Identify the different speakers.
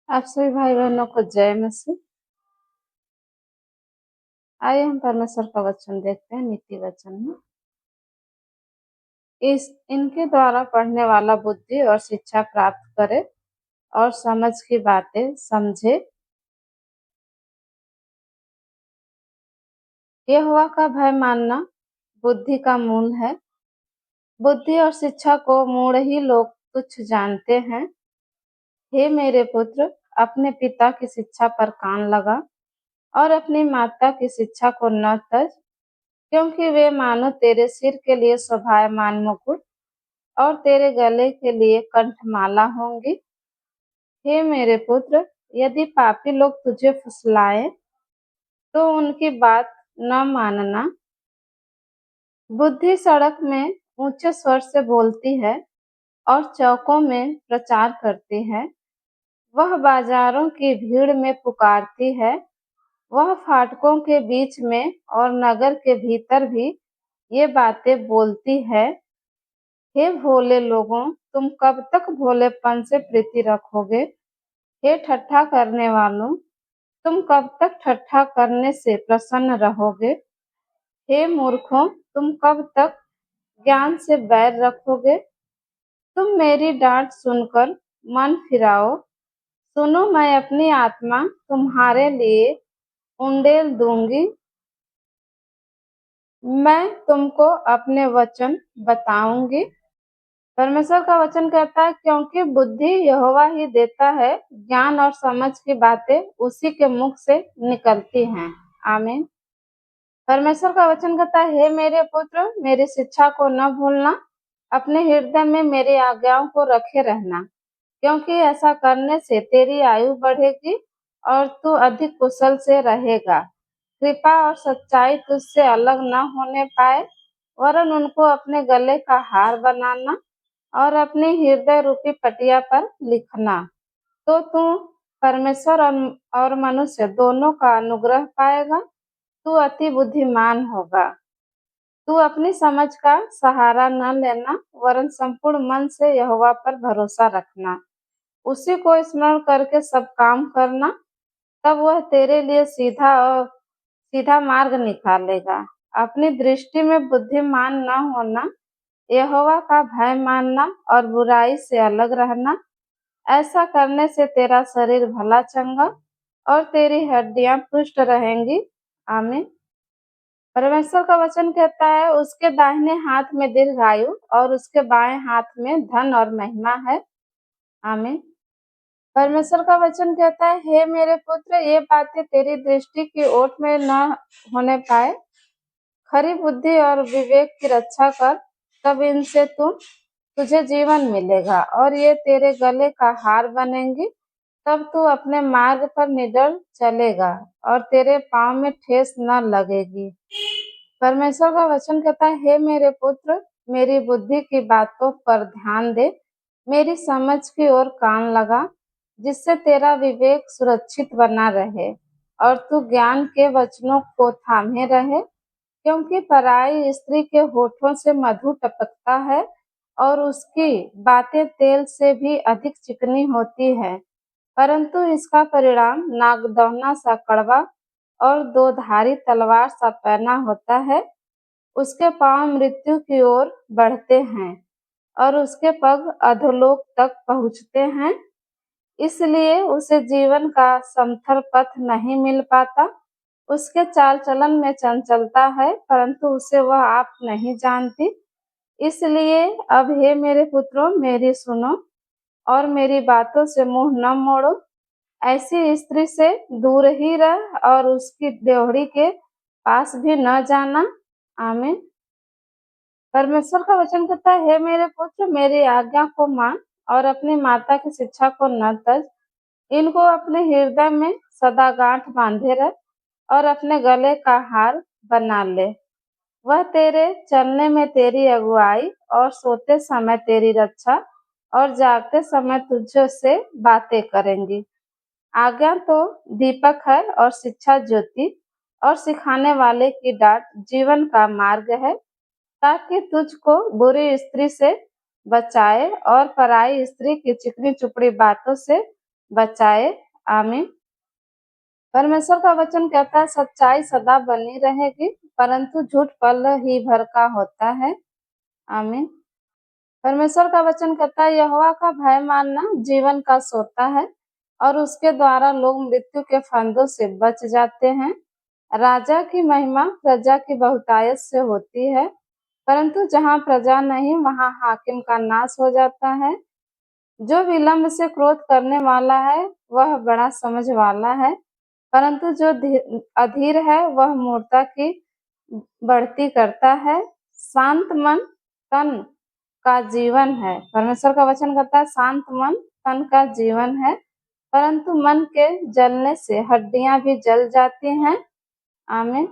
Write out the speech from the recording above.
Speaker 1: आप सभी भाई बहनों को जय मसीह। आइए हम परमेश्वर का वचन देखते हैं नीति वचन में। इस इनके द्वारा पढ़ने वाला बुद्धि और शिक्षा प्राप्त करे और समझ की बातें समझे। यहोवा का भय मानना बुद्धि का मूल है। बुद्धि और शिक्षा को मूढ़ ही लोग तुच्छ जानते हैं। हे मेरे पुत्र, अपने पिता की शिक्षा पर कान लगा और अपनी माता की शिक्षा को न तज, क्योंकि वे मानो तेरे सिर के लिए शोभायमान मुकुट और तेरे गले के लिए कंठमाला होंगी। हे मेरे पुत्र, यदि पापी लोग तुझे फुसलाएं तो उनकी बात न मानना। बुद्धि सड़क में ऊंचे स्वर से बोलती है और चौकों में प्रचार करती है। वह बाजारों की भीड़ में पुकारती है, वह फाटकों के बीच में और नगर के भीतर भी ये बातें बोलती है। हे भोले लोगों, तुम कब तक भोलेपन से प्रीति रखोगे? हे ठट्ठा करने वालों, तुम कब तक ठट्ठा करने से प्रसन्न रहोगे? हे मूर्खों, तुम कब तक ज्ञान से बैर रखोगे? तुम मेरी डांट सुनकर मन फिराओ। सुनो, मैं अपनी आत्मा तुम्हारे लिए उंडेल दूंगी। मैं तुमको अपने वचन बताऊंगी। परमेश्वर का वचन कहता है, क्योंकि बुद्धि यहोवा ही देता है, ज्ञान और समझ की बातें उसी के मुख से निकलती हैं। आमीन। परमेश्वर का वचन कहता है, हे मेरे पुत्र, मेरी शिक्षा को न भूलना, अपने हृदय में मेरी आज्ञाओं को रखे रहना, क्योंकि ऐसा करने से तेरी आयु बढ़ेगी और तू अधिक कुशल से रहेगा। कृपा और सच्चाई तुझसे अलग न होने पाए, वरन उनको अपने गले का हार बनाना और अपने हृदय रूपी पटिया पर लिखना। तो तू परमेश्वर और मनुष्य दोनों का अनुग्रह पाएगा। तू अति बुद्धिमान होगा। तू अपनी समझ का सहारा न लेना, वरन संपूर्ण मन से यहोवा पर भरोसा रखना। उसी को स्मरण करके सब काम करना, तब वह तेरे लिए सीधा मार्ग निकालेगा। अपनी दृष्टि में बुद्धिमान न होना, यहोवा का भय मानना और बुराई से अलग रहना। ऐसा करने से तेरा शरीर भला चंगा और तेरी हड्डियां पुष्ट रहेंगी। आमीन। परमेश्वर का वचन कहता है, उसके दाहिने हाथ में दीर्घायु और उसके बाएं हाथ में धन और महिमा है। आमीन। परमेश्वर का वचन कहता है, हे मेरे पुत्र, ये बातें तेरी दृष्टि की ओट में न होने पाए। खरी बुद्धि और विवेक की रक्षा कर, तब इनसे तुझे जीवन मिलेगा और ये तेरे गले का हार बनेंगी। तब तू अपने मार्ग पर निडर चलेगा और तेरे पाँव में ठेस न लगेगी। परमेश्वर का वचन कहता है, हे मेरे पुत्र, मेरी बुद्धि की बातों पर ध्यान दे, मेरी समझ की ओर कान लगा, जिससे तेरा विवेक सुरक्षित बना रहे और तू ज्ञान के वचनों को थामे रहे। क्योंकि पराई स्त्री के होठों से मधु टपकता है और उसकी बातें तेल से भी अधिक चिकनी होती है, परंतु इसका परिणाम नागदौना सा कड़वा और दो धारी तलवार सा पैना होता है। उसके पांव मृत्यु की ओर बढ़ते हैं और उसके पग अधोलोक तक पहुँचते हैं। इसलिए उसे जीवन का समथर पथ नहीं मिल पाता। उसके चाल चलन में चंचलता है, परंतु उसे वह आप नहीं जानती। इसलिए अब हे मेरे पुत्रों, मेरी सुनो और मेरी बातों से मुंह न मोड़ो। ऐसी स्त्री से दूर ही रह और उसकी ड्योहरी के पास भी न जाना। आमीन। परमेश्वर का वचन कहता है, हे मेरे पुत्र, मेरी आज्ञा को मान और अपनी माता की शिक्षा को न तज। इनको अपने हृदय में सदा गांठ बांधे रख और अपने गले का हार बना ले। वह तेरे चलने में तेरी अगुवाई और सोते समय तेरी रक्षा और जागते समय तुझसे बातें करेंगी। आज्ञा तो दीपक है और शिक्षा ज्योति और सिखाने वाले की डांट जीवन का मार्ग है, ताकि तुझको बुरी स्त्री से बचाए और पराई स्त्री की चिकनी चुपड़ी बातों से बचाए। आमीन। परमेश्वर का वचन कहता है सच्चाई सदा बनी रहेगी, परंतु झूठ पल ही भर का होता है। आमीन। परमेश्वर का वचन कहता है यहोवा का भय मानना जीवन का सोता है और उसके द्वारा लोग मृत्यु के फंदों से बच जाते हैं। राजा की महिमा प्रजा की बहुतायत से होती है, परंतु जहाँ प्रजा नहीं वहाँ हाकिम का नाश हो जाता है। जो विलंब से क्रोध करने वाला है वह बड़ा समझ वाला है, परंतु जो अधीर है वह मूर्खता की बढ़ती करता है। शांत मन तन का जीवन है। परमेश्वर का वचन कहता है शांत मन तन का जीवन है, परंतु मन के जलने से हड्डियां भी जल जाती हैं। आमीन।